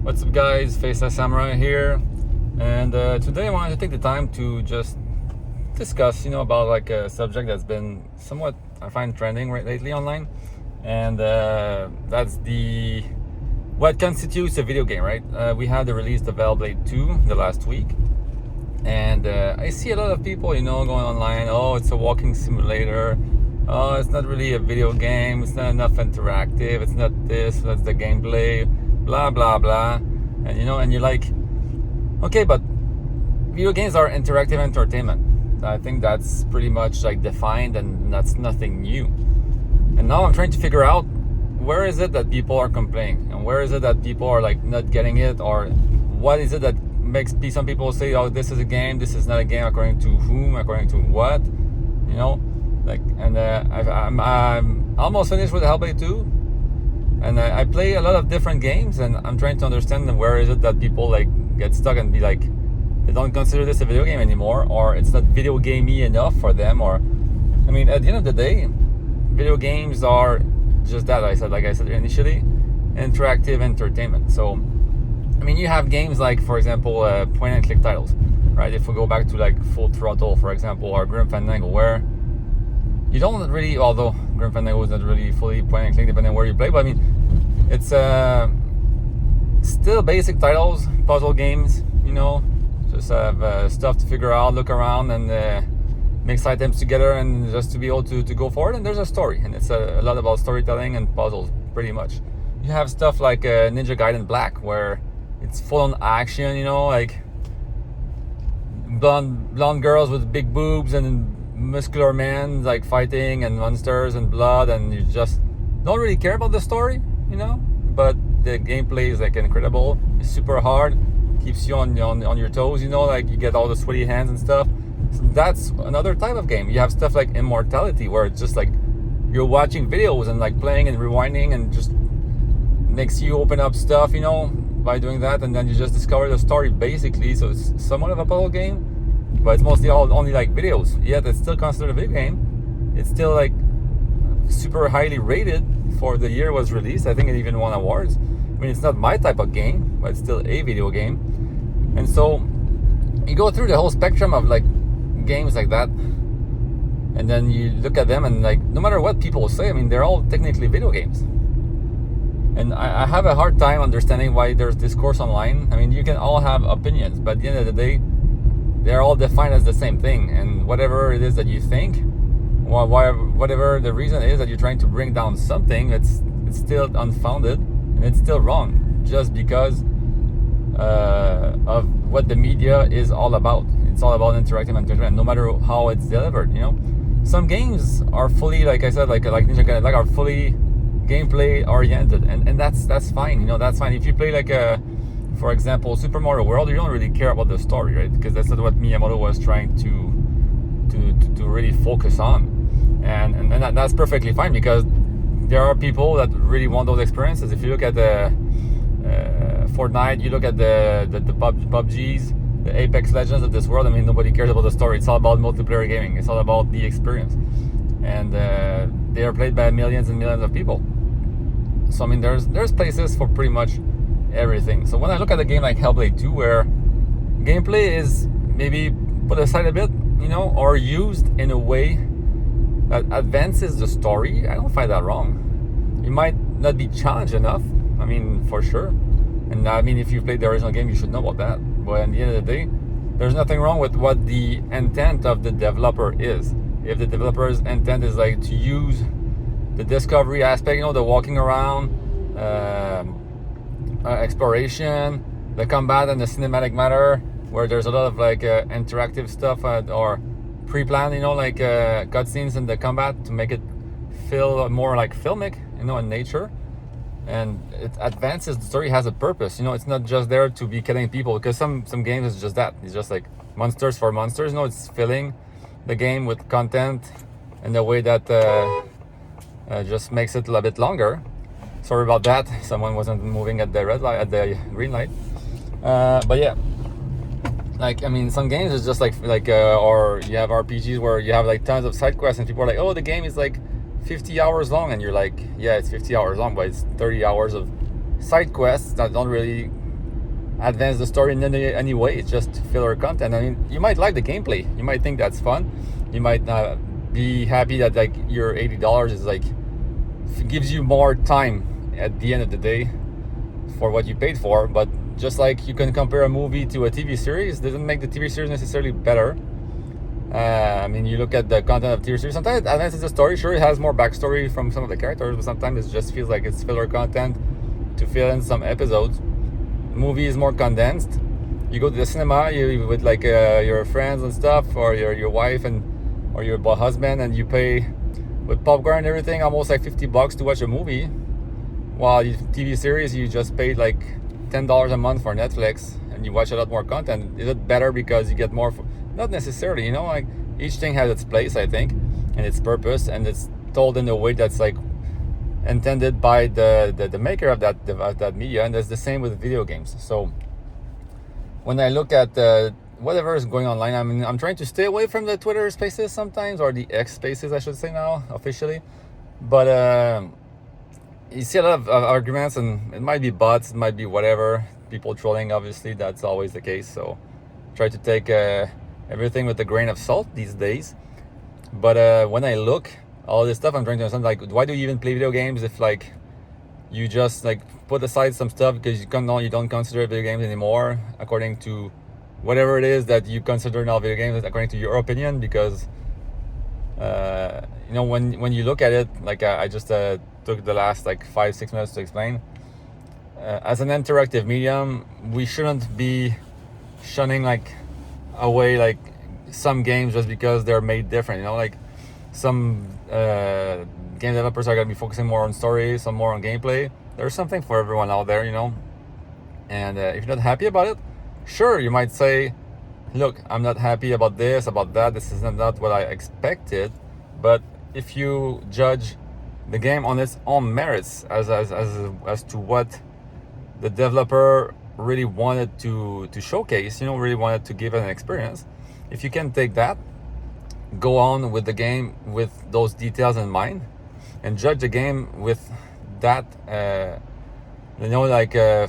What's up, guys? Faceless Samurai here, and today I wanted to take the time to just discuss, about like a subject that's been somewhat, I find, trending lately online, and that's the what constitutes a video game, right? We had the release of Hellblade II the last week, and I see a lot of people, going online. Oh, it's a walking simulator. Oh, it's not really a video game. It's not enough interactive. It's not this. That's the gameplay. Blah blah blah. And and you're like, okay, but video games are interactive entertainment. I think that's pretty much like defined, and that's nothing new. And now I'm trying to figure out where is it that people are complaining, and where is it that people are like not getting it, or what is it that makes some people say, oh, this is a game, this is not a game, according to whom, according to what, I'm almost finished with Hellblade 2, and I play a lot of different games, and I'm trying to understand where is it that people like get stuck and be like, they don't consider this a video game anymore, or it's not video gamey enough for them, or I mean, at the end of the day, video games are just that. Like I said initially, interactive entertainment. So I mean, you have games like, for example, point and click titles, right? If we go back to like Full Throttle, for example, or Grim Fandango, where you don't really, although Grim Fandango is not really fully point and click depending on where you play, but I mean, it's still basic titles, puzzle games, just have stuff to figure out, look around, and mix items together, and just to be able to go forward. And there's a story, and it's a lot about storytelling and puzzles, pretty much. You have stuff like Ninja Gaiden Black, where it's full on action, like blonde girls with big boobs and muscular men like fighting and monsters and blood, and you just don't really care about the story, but the gameplay is like incredible. It's super hard, keeps you on your toes, like you get all the sweaty hands and stuff. So that's another type of game. You have stuff like Immortality, where it's just like you're watching videos and like playing and rewinding, and just makes you open up stuff, by doing that, and then you just discover the story basically. So it's somewhat of a puzzle game, but it's mostly only like videos. Yet it's still considered a video game. It's still like super highly rated for the year it was released. I think it even won awards. I mean, it's not my type of game, but it's still a video game. And so you go through the whole spectrum of like games like that, and then you look at them, and like, no matter what people say, I mean, they're all technically video games. And I have a hard time understanding why there's discourse online. I mean, you can all have opinions, but at the end of the day, they're all defined as the same thing. And whatever it is that you think, whatever the reason is that you're trying to bring down something, it's still unfounded, and it's still wrong, just because of what the media is all about. It's all about interactive entertainment, no matter how it's delivered. Some games are fully, like I said, like Ninja Gaiden, like, are fully gameplay oriented, and that's fine. That's fine. If you play like for example, Super Mario World, you don't really care about the story, right? Because that's not what Miyamoto was trying to really focus on, and that's perfectly fine, because there are people that really want those experiences. If you look at the Fortnite, you look at the PUBGs, the Apex Legends of this world. I mean, nobody cares about the story. It's all about multiplayer gaming. It's all about the experience, and they are played by millions and millions of people. So I mean, there's places for pretty much everything. So when I look at a game like Hellblade 2, where gameplay is maybe put aside a bit, or used in a way that advances the story, I don't find that wrong. You might not be challenged enough, I mean, for sure. And I mean, if you played the original game, you should know about that. But at the end of the day, there's nothing wrong with what the intent of the developer is. If the developer's intent is like to use the discovery aspect, the walking around, exploration, the combat, and the cinematic matter, where there's a lot of like interactive stuff, or pre-planned, like cutscenes in the combat to make it feel more like filmic, in nature, and it advances the story, has a purpose. It's not just there to be killing people, because some games is just that. It's just like monsters for monsters. It's filling the game with content in a way that just makes it a little bit longer. Sorry about that. Someone wasn't moving at the red light, at the green light. But yeah, like, I mean, some games is just like or you have RPGs where you have like tons of side quests, and people are like, oh, the game is like 50 hours long, and you're like, yeah, it's 50 hours long, but it's 30 hours of side quests that don't really advance the story in any way. It's just filler content. I mean, you might like the gameplay. You might think that's fun. You might be happy that like your $80 is like gives you more time at the end of the day for what you paid for. But just like you can compare a movie to a TV series, doesn't make the TV series necessarily better. I mean, you look at the content of TV series. Sometimes it advances the story. Sure, it has more backstory from some of the characters, but sometimes it just feels like it's filler content to fill in some episodes. Movie is more condensed. You go to the cinema with like your friends and stuff, or your wife or your husband, and you pay with popcorn and everything almost like $50 to watch a movie. While TV series, you just paid like $10 a month for Netflix, and you watch a lot more content. Is it better because you get more? Not necessarily, like each thing has its place, I think, and its purpose, and it's told in a way that's like intended by the maker of that media, and that's the same with video games. So when I look at whatever is going online, I'm trying to stay away from the Twitter Spaces sometimes, or the X Spaces, I should say now officially. But you see a lot of arguments, and it might be bots, it might be whatever, people trolling. Obviously, that's always the case. So try to take everything with a grain of salt these days. But when I look all this stuff, I'm trying to understand, like, why do you even play video games if like you just like put aside some stuff because you don't consider video games anymore according to whatever it is that you consider now video games according to your opinion? Because when you look at it, like I just took the last like 5-6 minutes to explain, as an interactive medium, we shouldn't be shunning like away like some games just because they're made different. Like some game developers are going to be focusing more on story, some more on gameplay. There's something for everyone out there, and if you're not happy about it, sure, you might say, look, I'm not happy about this, about that, this is not what I expected. But if you judge the game on its own merits as to what the developer really wanted to showcase, really wanted to give an experience, if you can take that, go on with the game with those details in mind, and judge the game with that,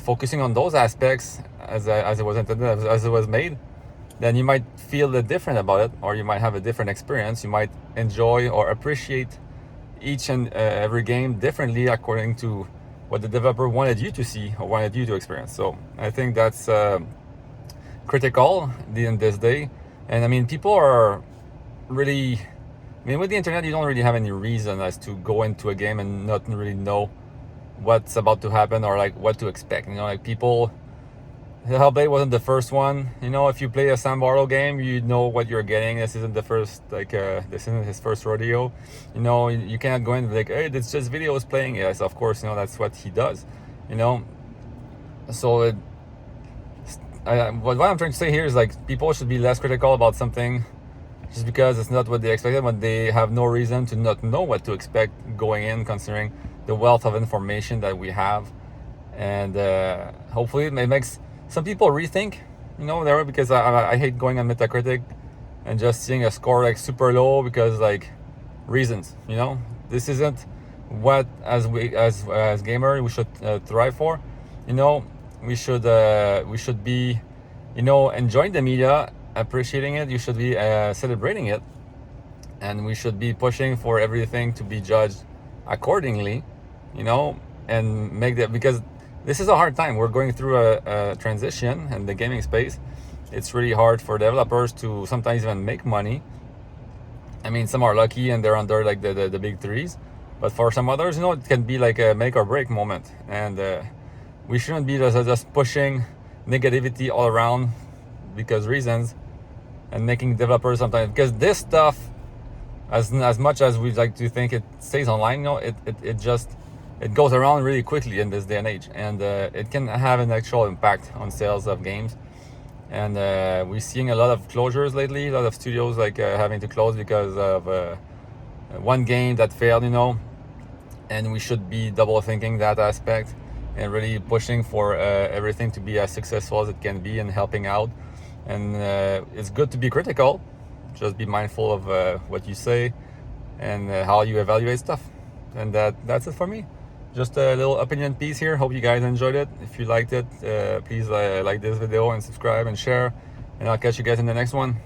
focusing on those aspects as it was intended, as it was made, then you might feel different about it, or you might have a different experience. You might enjoy or appreciate each and every game differently according to what the developer wanted you to see or wanted you to experience. So I think that's critical in this day. And I mean, people are really, with the internet, you don't really have any reason as to go into a game and not really know what's about to happen or like what to expect. Like people, Hellblade wasn't the first one. If you play a Sam Barlow game, you know what you're getting. This isn't the first, this isn't his first rodeo. You cannot go in and be like, hey, it's just videos playing. Yes, of course, that's what he does. So what I'm trying to say here is like people should be less critical about something just because it's not what they expected, when they have no reason to not know what to expect going in, considering the wealth of information that we have. And hopefully it makes some people rethink, because I hate going on Metacritic and just seeing a score like super low because like reasons, this isn't what as gamer we should thrive for. We should be enjoying the media, appreciating it. You should be celebrating it, and we should be pushing for everything to be judged accordingly, and make that, because this is a hard time. We're going through a transition in the gaming space. It's really hard for developers to sometimes even make money. I mean, some are lucky and they're under like the big threes, but for some others, it can be like a make or break moment. And we shouldn't be just pushing negativity all around because reasons, and making developers sometimes, because this stuff, as much as we like to think it stays online, it goes around really quickly in this day and age, and it can have an actual impact on sales of games. And we're seeing a lot of closures lately, a lot of studios like having to close because of one game that failed, and we should be double thinking that aspect and really pushing for everything to be as successful as it can be and helping out. And it's good to be critical, just be mindful of what you say and how you evaluate stuff. And that's it for me. just a little opinion piece here. Hope you guys enjoyed it. If you liked it, please like this video and subscribe and share, and I'll catch you guys in the next one.